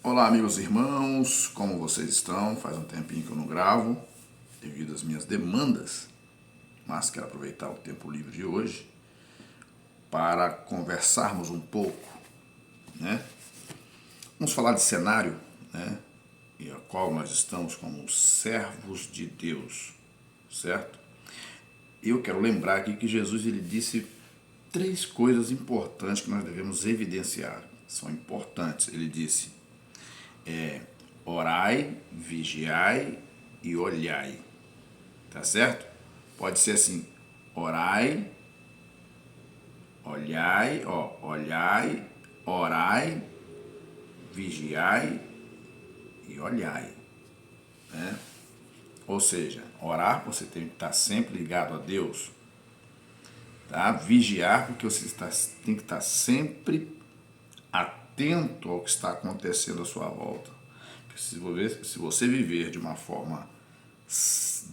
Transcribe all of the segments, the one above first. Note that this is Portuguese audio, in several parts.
Olá, amigos e irmãos, como vocês estão? Faz um tempinho que eu não gravo, devido às minhas demandas, mas quero aproveitar o tempo livre de hoje para conversarmos um pouco, né? Vamos falar de cenário, né? E a qual nós estamos como servos de Deus, certo? Eu quero lembrar aqui que Jesus ele disse três coisas importantes que nós devemos evidenciar. São importantes. Ele disse: orai, vigiai e olhai. Tá certo? Pode ser assim: orai, olhai, orai, vigiai e olhai, né? Ou seja, orar, você tem que estar sempre ligado a Deus, tá? Vigiar, porque tem que estar sempre atento ao que está acontecendo à sua volta. Porque se você viver de uma forma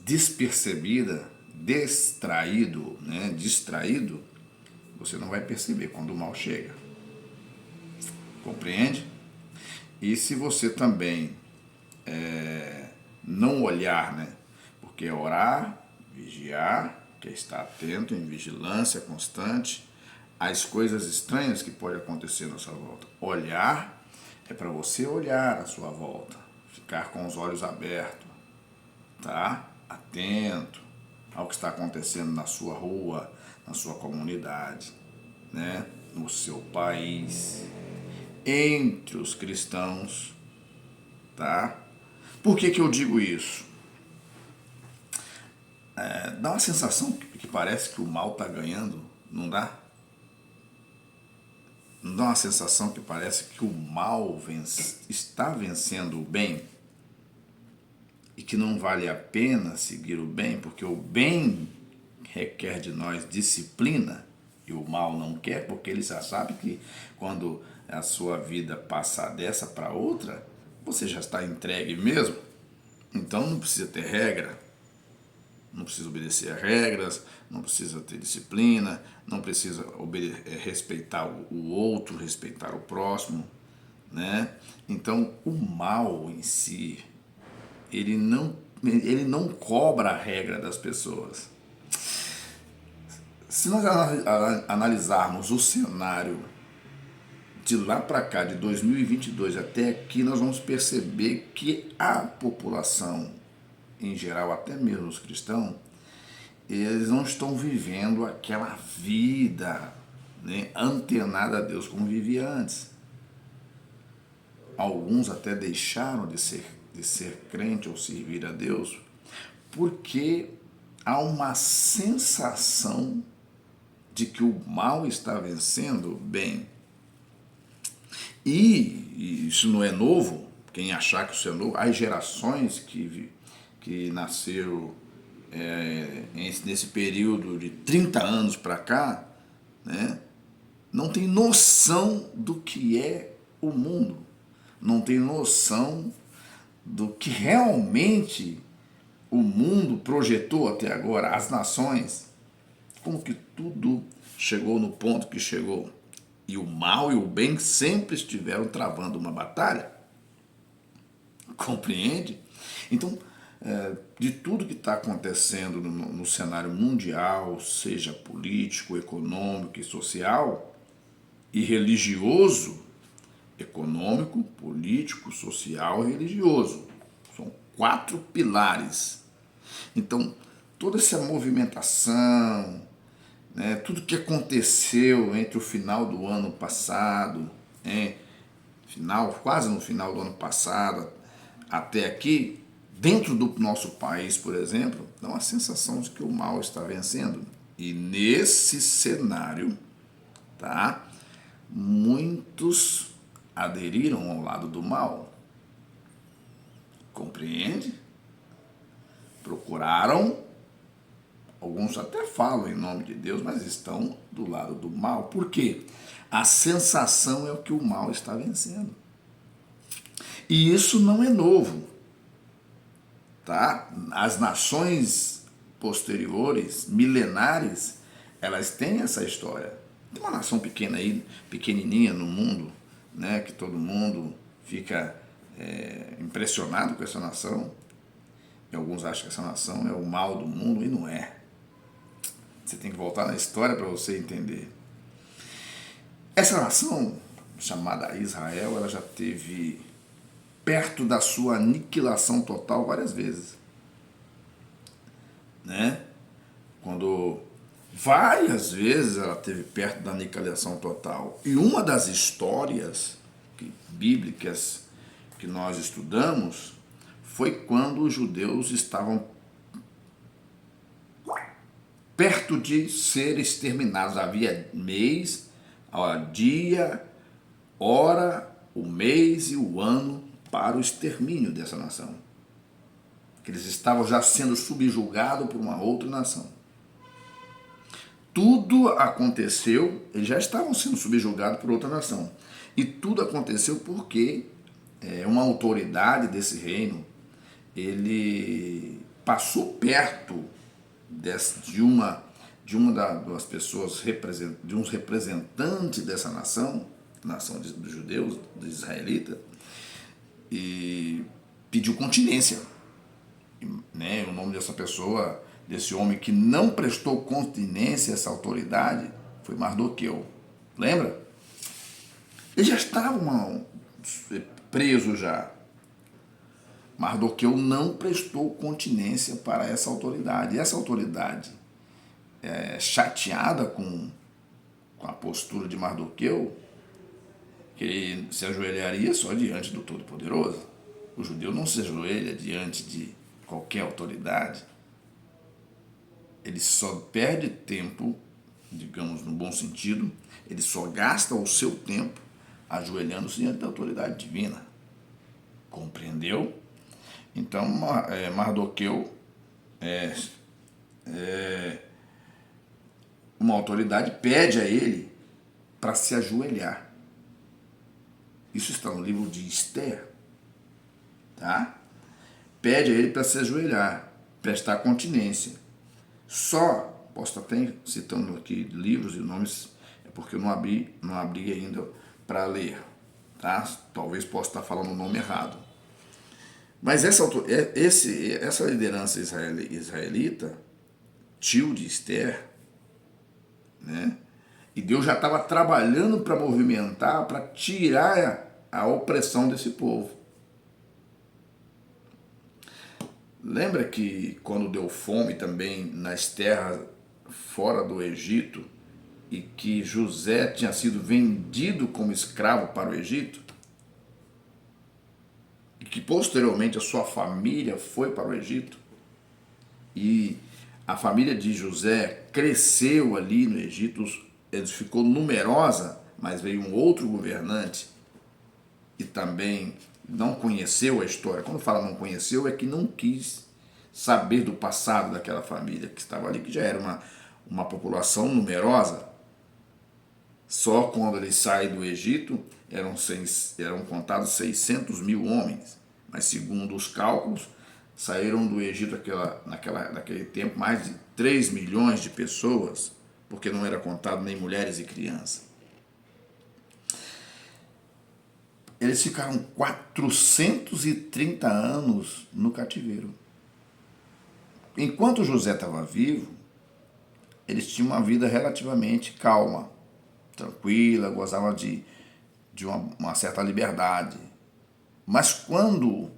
despercebida, distraído, você não vai perceber quando o mal chega. Compreende? E se você também não olhar, né? Porque é orar, vigiar, que é estar atento, em vigilância constante, às coisas estranhas que podem acontecer na sua volta. Olhar é para você olhar à sua volta, ficar com os olhos abertos, tá? Atento ao que está acontecendo na sua rua, na sua comunidade, né? No seu país, entre os cristãos, tá? Por que eu digo isso? Dá uma sensação que parece que o mal está ganhando, não dá? Não dá uma sensação que parece que o mal está vencendo o bem? E que não vale a pena seguir o bem, porque o bem requer de nós disciplina e o mal não quer, porque ele já sabe que quando a sua vida passar dessa para outra, você já está entregue mesmo. Então não precisa ter regra, não precisa obedecer a regras, não precisa ter disciplina, não precisa respeitar o outro, respeitar o próximo, né? Então o mal em si, ele não cobra a regra das pessoas. Se nós analisarmos o cenário de lá para cá, de 2022 até aqui, nós vamos perceber que a população, em geral, até mesmo os cristãos, eles não estão vivendo aquela vida, né, antenada a Deus como vivia antes. Alguns até deixaram de ser crente ou servir a Deus porque há uma sensação de que o mal está vencendo o bem. E isso não é novo, quem achar que isso é novo, as gerações que nasceram nesse período de 30 anos para cá, né, não tem noção do que é o mundo, não tem noção do que realmente o mundo projetou até agora, as nações, como que tudo chegou no ponto que chegou. E o mal e o bem sempre estiveram travando uma batalha. Compreende? Então, de tudo que está acontecendo no cenário mundial, seja político, econômico e social, e religioso, econômico, político, social e religioso. São 4 pilares. Então, toda essa movimentação, né, tudo que aconteceu entre o final do ano passado, quase no final do ano passado, até aqui, dentro do nosso país, por exemplo, dá uma sensação de que o mal está vencendo. E nesse cenário, tá, muitos aderiram ao lado do mal. Compreende? Procuraram, alguns até falam em nome de Deus, mas estão do lado do mal. Por quê? A sensação é o que o mal está vencendo. E isso não é novo, tá? As nações posteriores, milenares, elas têm essa história. Tem uma nação pequena aí, pequenininha no mundo, né, que todo mundo fica impressionado com essa nação. E alguns acham que essa nação é o mal do mundo, e não é. Você tem que voltar na história para você entender. Essa nação, chamada Israel, ela já teve perto da sua aniquilação total várias vezes. Né? Quando várias vezes ela teve perto da aniquilação total. E uma das histórias bíblicas que nós estudamos foi quando os judeus estavam perto de ser exterminados. Havia mês, dia, hora, o mês e o ano para o extermínio dessa nação. Que eles estavam já sendo subjugados por uma outra nação. Tudo aconteceu, eles já estavam sendo subjugados por outra nação. E tudo aconteceu porque uma autoridade desse reino, ele passou perto de uma das pessoas, de uns representantes dessa nação dos judeus, dos israelitas, e pediu continência. Né? O nome dessa pessoa, desse homem que não prestou continência a essa autoridade, foi Mardoqueu. Lembra? Eles já estavam presos já. Mardoqueu não prestou continência para essa autoridade. E essa autoridade, chateada com a postura de Mardoqueu, que ele se ajoelharia só diante do Todo-Poderoso. O judeu não se ajoelha diante de qualquer autoridade. Ele só perde tempo, digamos no bom sentido, ele só gasta o seu tempo ajoelhando-se diante da autoridade divina. Compreendeu? Então, Mardoqueu uma autoridade pede a ele para se ajoelhar. Isso está no livro de Esther. Tá? Pede a ele para se ajoelhar, prestar continência. Só, posso estar até citando aqui livros e nomes, é porque eu não abri ainda para ler. Tá? Talvez possa estar falando o nome errado. Mas essa liderança israelita, tio de Esther, né? E Deus já estava trabalhando para movimentar, para tirar a opressão desse povo. Lembra que quando deu fome também nas terras fora do Egito e que José tinha sido vendido como escravo para o Egito? E que posteriormente a sua família foi para o Egito? E a família de José cresceu ali no Egito, ficou numerosa, mas veio um outro governante e também não conheceu a história. Quando fala não conheceu, é que não quis saber do passado daquela família que estava ali, que já era uma população numerosa. Só quando ele sai do Egito eram contados 600 mil homens, mas segundo os cálculos, saíram do Egito naquele tempo mais de 3 milhões de pessoas, porque não era contado nem mulheres e crianças. Eles ficaram 430 anos no cativeiro. Enquanto José estava vivo, eles tinham uma vida relativamente calma, tranquila, gozavam de uma certa liberdade. Mas quando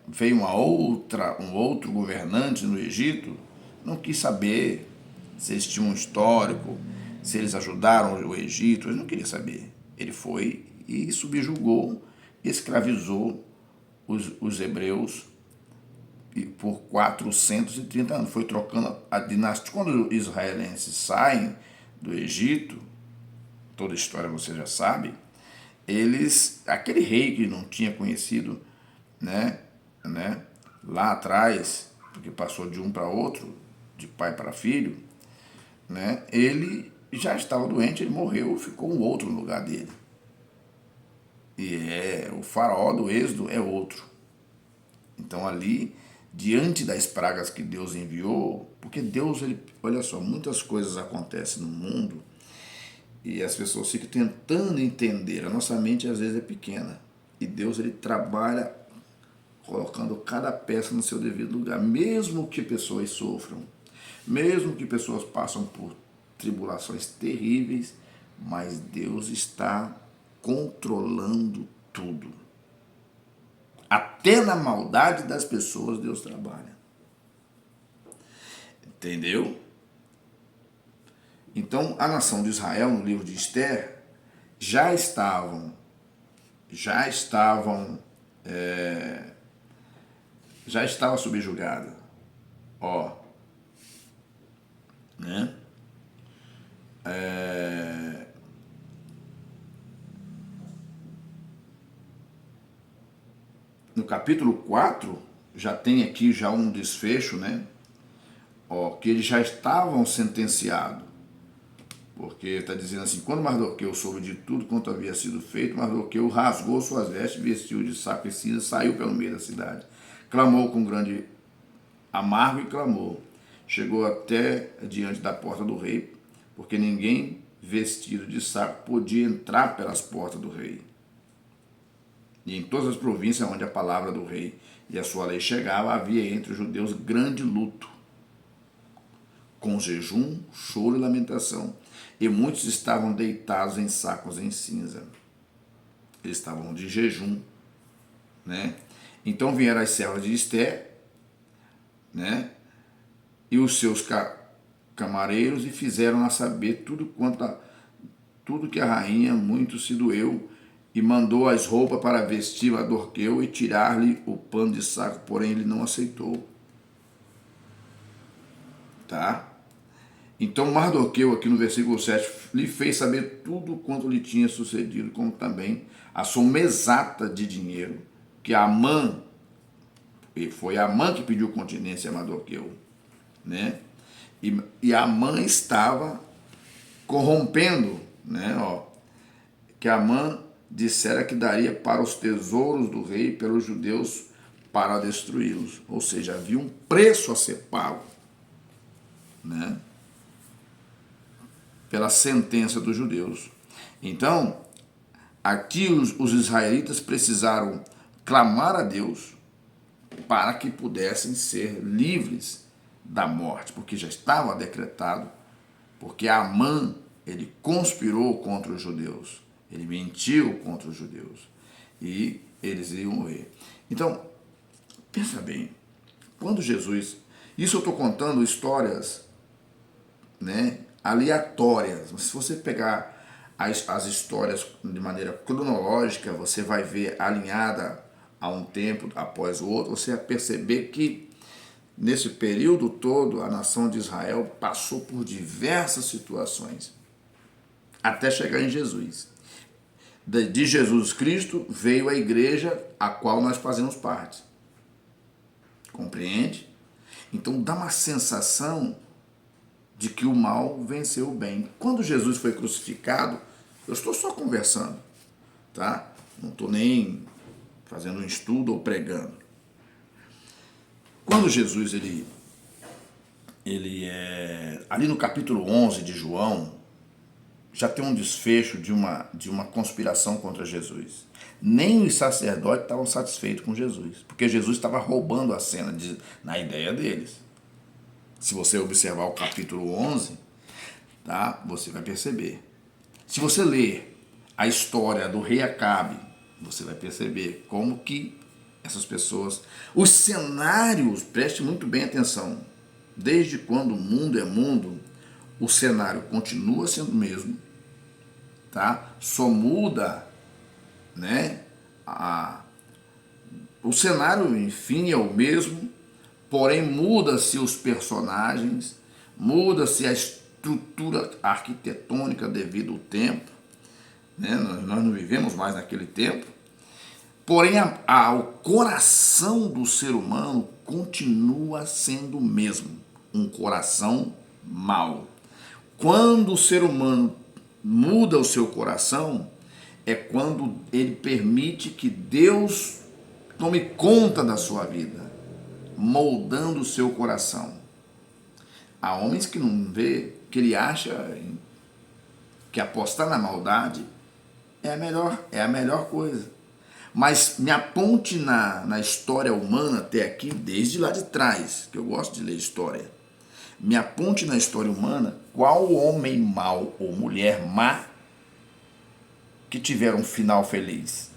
veio um outro governante no Egito, não quis saber se eles tinham um histórico, se eles ajudaram o Egito, ele não queria saber. Ele foi e subjugou, escravizou os hebreus por 430 anos. Foi trocando a dinastia. Quando os israelenses saem do Egito, toda a história você já sabe, aquele rei que não tinha conhecido, né, lá atrás, porque passou de um para outro, de pai para filho, né, ele já estava doente, ele morreu, ficou um outro no lugar dele. E o faraó do Êxodo é outro. Então ali, diante das pragas que Deus enviou, porque Deus, olha só, muitas coisas acontecem no mundo E as pessoas ficam tentando entender. A nossa mente às vezes é pequena. E Deus, ele trabalha colocando cada peça no seu devido lugar. Mesmo que pessoas sofram, mesmo que pessoas passem por tribulações terríveis, mas Deus está controlando tudo. Até na maldade das pessoas Deus trabalha. Entendeu? Então, a nação de Israel, no livro de Esther, já estavam já estava subjugada. Ó, né? No capítulo 4, já tem aqui já um desfecho, né? Ó, que eles já estavam sentenciados. Porque está dizendo assim, quando Mardoqueu soube de tudo quanto havia sido feito, Mardoqueu rasgou suas vestes, vestiu de saco e cinza, saiu pelo meio da cidade. Clamou com grande amargo e clamou. Chegou até diante da porta do rei, porque ninguém vestido de saco podia entrar pelas portas do rei. E em todas as províncias onde a palavra do rei e a sua lei chegava, havia entre os judeus grande luto, com jejum, choro e lamentação. E muitos estavam deitados em sacos em cinza. Eles estavam de jejum, né? Então vieram as servas de Esther, né? E os seus camareiros e fizeram a saber tudo que a rainha muito se doeu e mandou as roupas para vestir Mardoqueu e tirar-lhe o pano de saco, porém ele não aceitou. Tá? Então Mardoqueu, aqui no versículo 7, lhe fez saber tudo quanto lhe tinha sucedido, como também a soma exata de dinheiro que Amã, e foi Amã que pediu continência a Mardoqueu, né? E Amã estava corrompendo, né? Ó, que Amã dissera que daria para os tesouros do rei pelos judeus para destruí-los. Ou seja, havia um preço a ser pago, né? Pela sentença dos judeus. Então, aqui os israelitas precisaram clamar a Deus para que pudessem ser livres da morte, porque já estava decretado, porque Amã, ele conspirou contra os judeus, ele mentiu contra os judeus, e eles iriam morrer. Então, pensa bem, quando Jesus... Isso eu estou contando histórias, né, aleatórias. Se você pegar as histórias de maneira cronológica, você vai ver alinhada a um tempo após o outro, você vai perceber que nesse período todo a nação de Israel passou por diversas situações até chegar em Jesus. De Jesus Cristo veio a igreja a qual nós fazemos parte. Compreende? Então dá uma sensação de que o mal venceu o bem. Quando Jesus foi crucificado, eu estou só conversando, tá? Não estou nem fazendo um estudo ou pregando. Quando Jesus, ali no capítulo 11 de João, já tem um desfecho de uma conspiração contra Jesus. Nem os sacerdotes estavam satisfeitos com Jesus, porque Jesus estava roubando a cena na ideia deles. Se você observar o capítulo 11, tá, você vai perceber. Se você ler a história do rei Acabe, você vai perceber como que essas pessoas... Os cenários, preste muito bem atenção, desde quando o mundo é mundo, o cenário continua sendo o mesmo, tá? Só muda, né? O cenário, enfim, é o mesmo, porém muda-se os personagens, muda-se a estrutura arquitetônica devido ao tempo, né? Nós não vivemos mais naquele tempo, porém o coração do ser humano continua sendo o mesmo, um coração mau. Quando o ser humano muda o seu coração, é quando ele permite que Deus tome conta da sua vida, moldando o seu coração. Há homens que não vê, que ele acha Porque apostar na maldade é a melhor coisa. Mas me aponte na história humana até aqui, desde lá de trás, que eu gosto de ler história. Me aponte na história humana qual homem mau ou mulher má que tiveram um final feliz.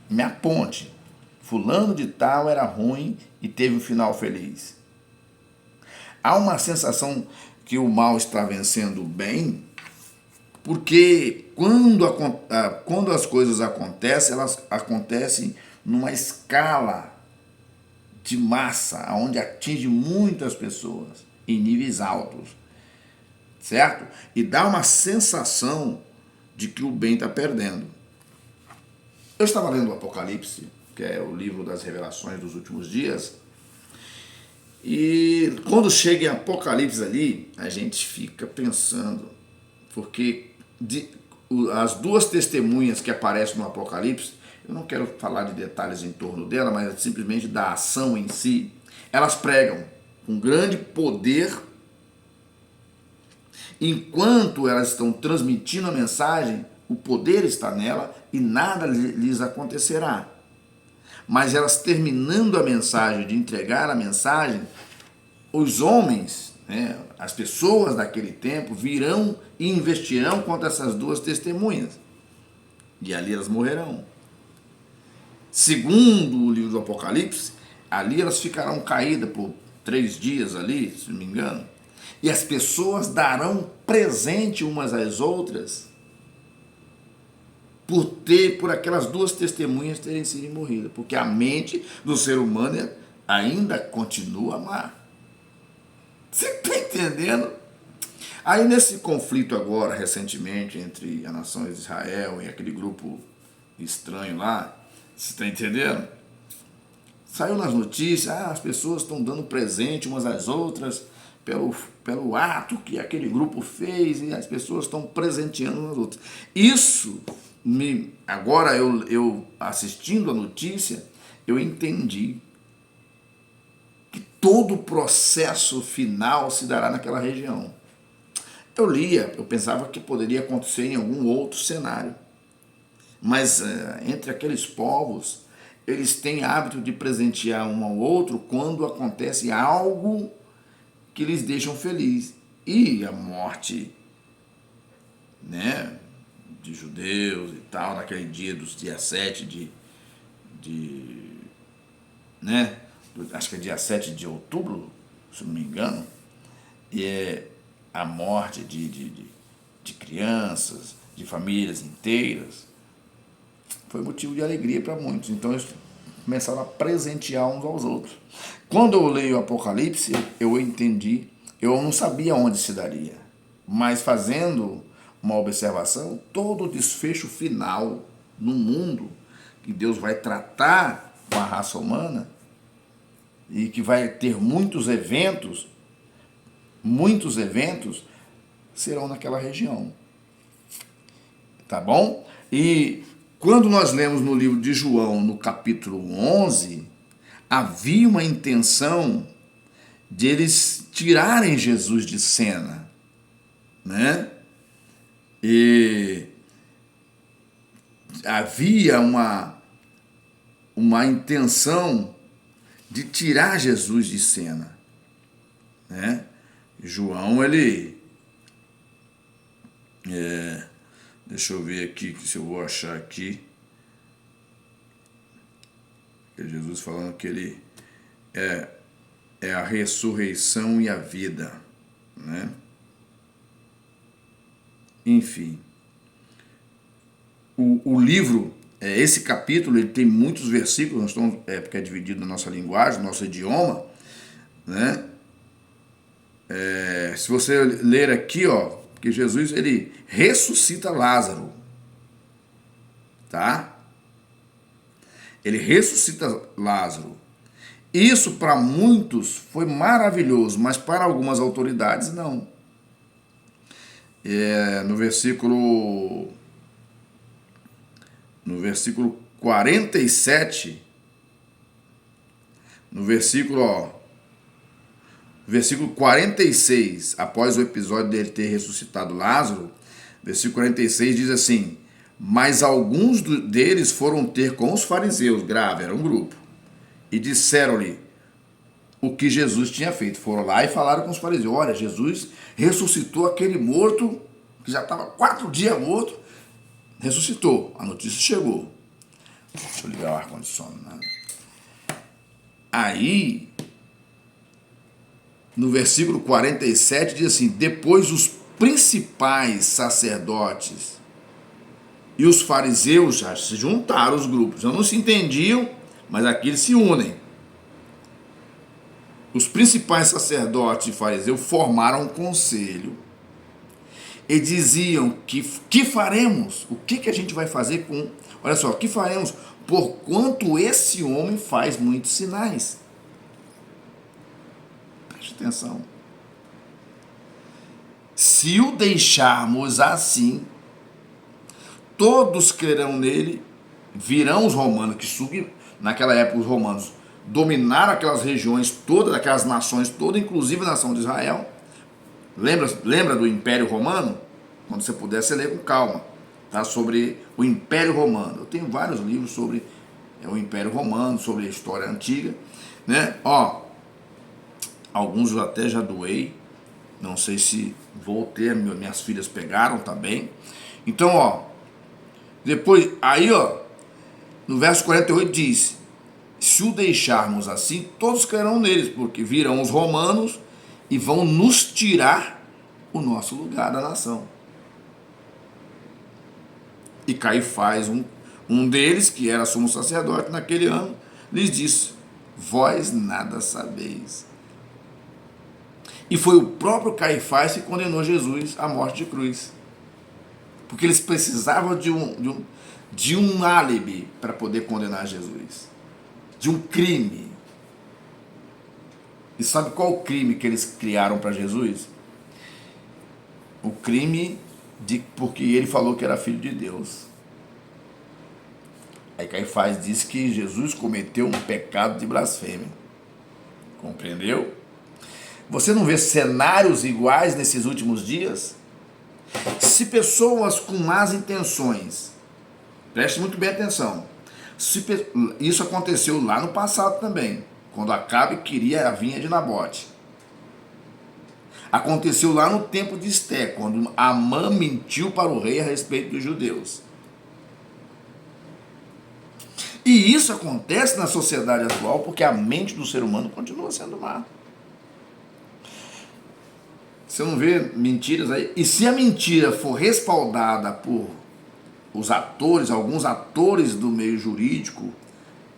Me aponte. Fulano de tal era ruim e teve um final feliz. Há uma sensação que o mal está vencendo o bem, porque quando as coisas acontecem, elas acontecem numa escala de massa, onde atinge muitas pessoas, em níveis altos, certo? E dá uma sensação de que o bem está perdendo. Eu estava lendo o Apocalipse, que é o livro das revelações dos últimos dias, e quando chega em Apocalipse ali, a gente fica pensando, porque as duas testemunhas que aparecem no Apocalipse, eu não quero falar de detalhes em torno dela, mas simplesmente da ação em si, elas pregam com grande poder, enquanto elas estão transmitindo a mensagem, o poder está nela e nada lhes acontecerá. Mas elas terminando a mensagem, de entregar a mensagem, os homens, né, as pessoas daquele tempo virão e investirão contra essas duas testemunhas. E ali elas morrerão. Segundo o livro do Apocalipse, ali elas ficarão caídas por 3 dias ali, se não me engano. E as pessoas darão presente umas às outras por aquelas duas testemunhas terem sido morridas. Porque a mente do ser humano ainda continua má. Você está entendendo? Aí nesse conflito agora, recentemente, entre a nação de Israel e aquele grupo estranho lá, você está entendendo? Saiu nas notícias, as pessoas estão dando presente umas às outras pelo ato que aquele grupo fez, e as pessoas estão presenteando umas às outras. Isso, agora eu assistindo a notícia, eu entendi que todo o processo final se dará naquela região. Eu pensava que poderia acontecer em algum outro cenário. Mas entre aqueles povos, eles têm hábito de presentear um ao outro quando acontece algo que lhes deixam feliz. E a morte, né, de judeus e tal, naquele dia dos dia 7 né, acho que é dia 7 de outubro, se não me engano, e é a morte de crianças, de famílias inteiras, foi motivo de alegria para muitos. Então eles começaram a presentear uns aos outros. Quando eu leio o Apocalipse, eu entendi, eu não sabia onde se daria, mas fazendo uma observação, todo o desfecho final no mundo, que Deus vai tratar com a raça humana, e que vai ter muitos eventos serão naquela região. Tá bom? E quando nós lemos no livro de João, no capítulo 11, havia uma intenção de eles tirarem Jesus de cena, né? E havia uma intenção de tirar Jesus de cena, né? João, deixa eu ver aqui, se eu vou achar aqui, Jesus falando que ele é a ressurreição e a vida, né? Enfim, o livro, esse capítulo, ele tem muitos versículos, nós estamos, porque é dividido na nossa linguagem, no nosso idioma, né? Se você ler aqui, que Jesus, ele ressuscita Lázaro, tá? Ele ressuscita Lázaro. Isso para muitos foi maravilhoso, mas para algumas autoridades não. No versículo 47, no versículo 46, após o episódio dele ter ressuscitado Lázaro, Versículo 46 diz assim: mas alguns deles foram ter com os fariseus, grave, era um grupo, e disseram-lhe o que Jesus tinha feito. Foram lá e falaram com os fariseus: olha, Jesus ressuscitou aquele morto, que já estava 4 dias morto, ressuscitou. A notícia chegou. Deixa eu ligar o ar-condicionado. Aí, no versículo 47, diz assim: depois os principais sacerdotes e os fariseus já se juntaram, os grupos, já não se entendiam, mas aqui eles se unem. Os principais sacerdotes e fariseus formaram um conselho e diziam que faremos? O que a gente vai fazer com... Olha só, que faremos porquanto esse homem faz muitos sinais? Preste atenção. Se o deixarmos assim, todos crerão nele, virão os romanos, naquela época os romanos dominaram aquelas regiões todas, aquelas nações todas, inclusive a nação de Israel. Lembra do Império Romano? Quando você puder, você lê com calma, tá? Sobre o Império Romano. Eu tenho vários livros sobre o Império Romano, sobre a história antiga, né? Ó, alguns eu até já doei, não sei se vou ter, minhas filhas pegaram também. Então, ó, depois, aí, ó, no verso 48 diz: se o deixarmos assim, todos crerão neles, porque virão os romanos e vão nos tirar o nosso lugar da nação. E Caifás, um deles, que era sumo sacerdote naquele ano, lhes disse: vós nada sabeis. E foi o próprio Caifás que condenou Jesus à morte de cruz. Porque eles precisavam de um álibi para poder condenar Jesus. De um crime. E sabe qual o crime que eles criaram para Jesus? O crime porque ele falou que era filho de Deus. Aí Caifás disse que Jesus cometeu um pecado de blasfêmia. Compreendeu? Você não vê cenários iguais nesses últimos dias? Se pessoas com más intenções, preste muito bem atenção, isso aconteceu lá no passado também, quando Acabe queria a vinha de Nabote. Aconteceu lá no tempo de Esté, quando Amã mentiu para o rei a respeito dos judeus. E isso acontece na sociedade atual porque a mente do ser humano continua sendo má. Você não vê mentiras aí? E se a mentira for respaldada por os atores, alguns atores do meio jurídico,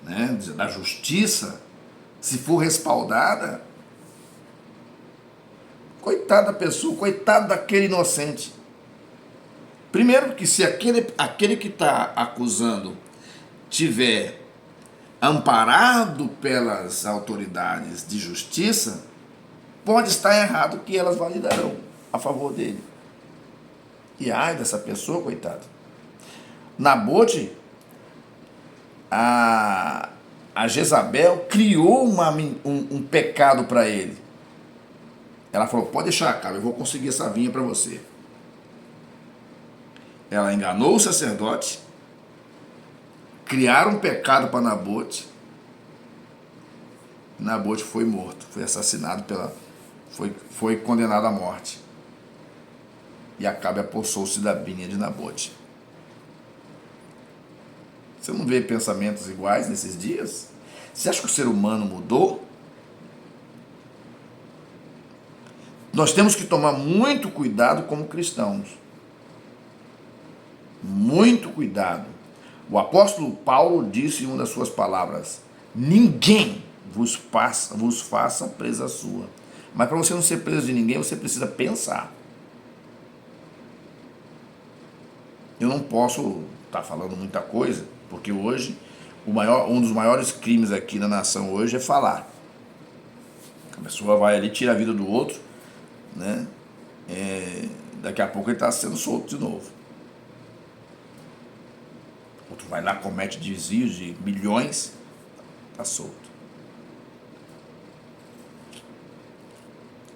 né, da justiça, se for respaldada, coitada da pessoa, coitado daquele inocente. Primeiro que se aquele que está acusando tiver amparado pelas autoridades de justiça, pode estar errado que elas validarão a favor dele. E ai dessa pessoa, coitado. Nabote, a Jezabel criou um pecado para ele. Ela falou: pode deixar, cara, eu vou conseguir essa vinha para você. Ela enganou o sacerdote, criaram um pecado para Nabote. Nabote foi morto, foi assassinado foi condenado à morte. E Acabe apossou-se da vinha de Nabote. Você não vê pensamentos iguais nesses dias? Você acha que o ser humano mudou? Nós temos que tomar muito cuidado como cristãos. Muito cuidado. O apóstolo Paulo disse em uma das suas palavras: ninguém vos faça presa sua. Mas para você não ser preso de ninguém, você precisa pensar. Eu não posso estar falando muita coisa, porque hoje um dos maiores crimes aqui na nação hoje é falar. A pessoa vai ali, tira a vida do outro, né? Daqui a pouco ele está sendo solto de novo. Outro vai lá, comete desvios de milhões, está solto.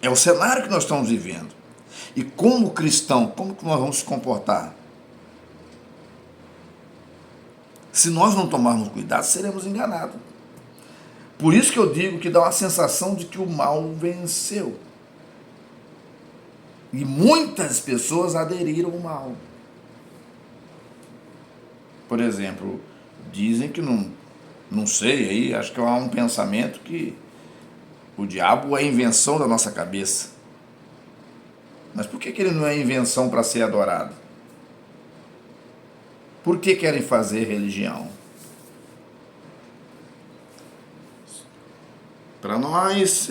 É o cenário que nós estamos vivendo. E como cristão, como que nós vamos se comportar? Se nós não tomarmos cuidado, seremos enganados. Por isso que eu digo que dá uma sensação de que o mal venceu. E muitas pessoas aderiram ao mal. Por exemplo, dizem que não sei, aí acho que há um pensamento que o diabo é invenção da nossa cabeça. Mas por que ele não é invenção para ser adorado? Por que querem fazer religião? Para nós,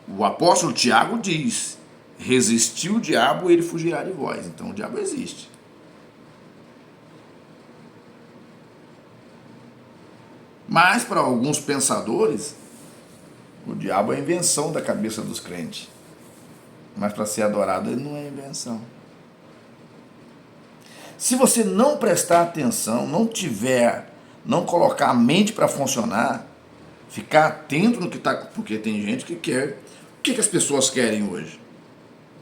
o apóstolo Tiago diz: resistir o diabo, ele fugirá de vós. Então o diabo existe. Mas para alguns pensadores, o diabo é invenção da cabeça dos crentes. Mas para ser adorado, ele não é invenção. Se você não prestar atenção, não colocar a mente para funcionar, ficar atento no que está. Porque tem gente que quer. O que as pessoas querem hoje?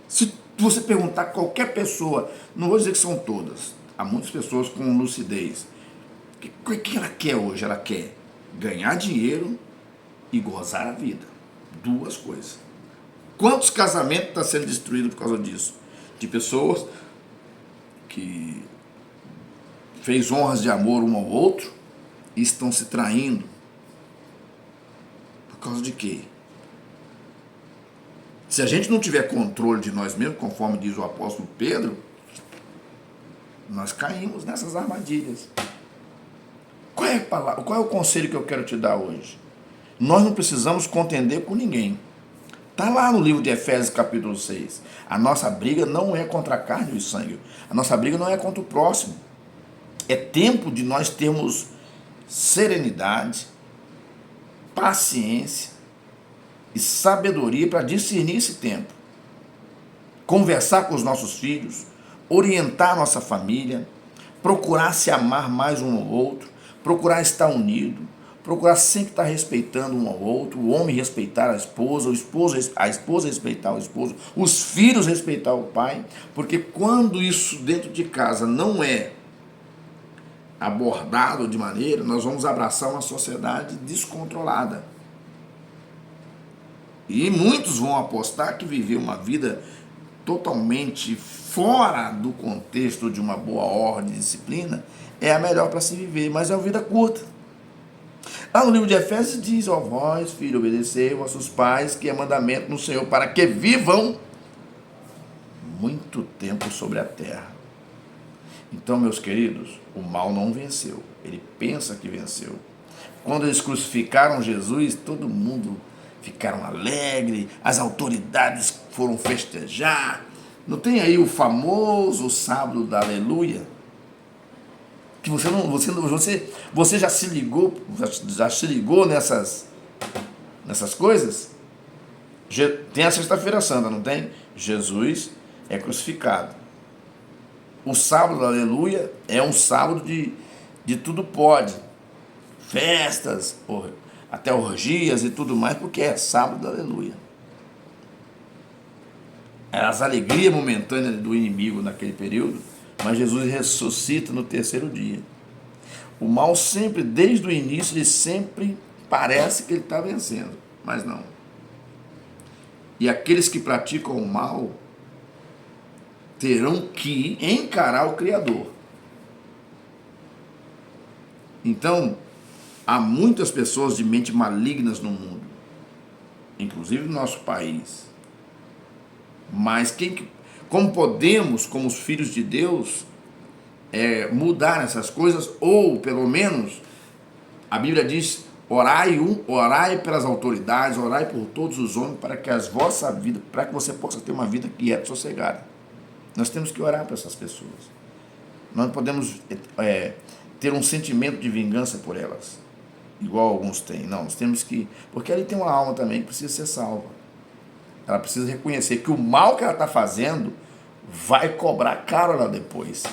Se você perguntar a qualquer pessoa, não vou dizer que são todas, há muitas pessoas com lucidez. O que ela quer hoje? Ela quer ganhar dinheiro e gozar a vida. Duas coisas. Quantos casamentos estão sendo destruídos por causa disso? De pessoas que fez honras de amor um ao outro e estão se traindo. Por causa de quê? Se a gente não tiver controle de nós mesmos, conforme diz o apóstolo Pedro, nós caímos nessas armadilhas. Qual é o conselho que eu quero te dar hoje? Nós não precisamos contender com ninguém. Está lá no livro de Efésios capítulo 6. A nossa briga não é contra a carne e o sangue. A nossa briga não é contra o próximo. É tempo de nós termos serenidade, paciência e sabedoria para discernir esse tempo. Conversar com os nossos filhos, orientar nossa família, procurar se amar mais um ao outro, procurar estar unido, procurar sempre estar respeitando um ao outro, o homem respeitar a esposa respeitar o esposo, os filhos respeitar o pai, porque quando isso dentro de casa não é abordado de maneira, nós vamos abraçar uma sociedade descontrolada. E muitos vão apostar que viver uma vida totalmente fora do contexto de uma boa ordem e disciplina é a melhor para se viver, mas é uma vida curta. Lá no livro de Efésios diz: ó vós, filhos, obedecei vossos pais, que é mandamento no Senhor, para que vivam muito tempo sobre a terra. Então, meus queridos, o mal não venceu, ele pensa que venceu. Quando eles crucificaram Jesus, todo mundo ficaram alegres, as autoridades foram festejar. Não tem aí o famoso sábado da aleluia? Que você já se ligou nessas coisas? Tem a sexta-feira santa, não tem? Jesus é crucificado. O sábado da aleluia é um sábado de tudo pode. Festas, até orgias e tudo mais, porque é sábado da aleluia. As alegrias momentâneas do inimigo naquele período, mas Jesus ressuscita no terceiro dia. O mal sempre, desde o início, ele sempre parece que ele está vencendo, mas não. E aqueles que praticam o mal terão que encarar o Criador. Então, há muitas pessoas de mente malignas no mundo, inclusive no nosso país. Mas como podemos, como os filhos de Deus, mudar essas coisas? Ou, pelo menos, a Bíblia diz: orai pelas autoridades, orai por todos os homens, para que para que você possa ter uma vida quieta e sossegada. Nós temos que orar para essas pessoas. Nós não podemos ter um sentimento de vingança por elas, igual alguns têm. Não, nós temos que... Porque ali tem uma alma também que precisa ser salva. Ela precisa reconhecer que o mal que ela está fazendo vai cobrar caro lá depois.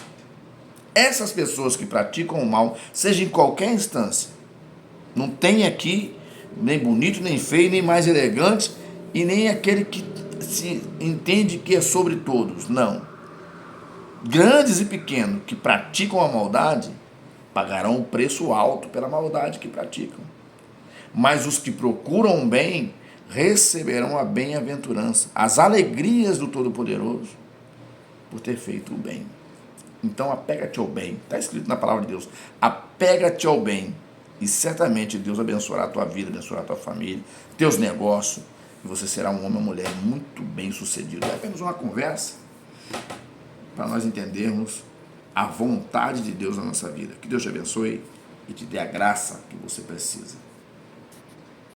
Essas pessoas que praticam o mal, seja em qualquer instância, não tem aqui nem bonito, nem feio, nem mais elegante, e nem aquele que se entende que é sobre todos. Não. Grandes e pequenos que praticam a maldade pagarão um preço alto pela maldade que praticam. Mas os que procuram o bem receberão a bem-aventurança, as alegrias do Todo-Poderoso por ter feito o bem. Então apega-te ao bem. Está escrito na palavra de Deus. Apega-te ao bem. E certamente Deus abençoará a tua vida, abençoará a tua família, teus negócios. E você será um homem ou mulher muito bem sucedido. É apenas uma conversa para nós entendermos a vontade de Deus na nossa vida. Que Deus te abençoe e te dê a graça que você precisa.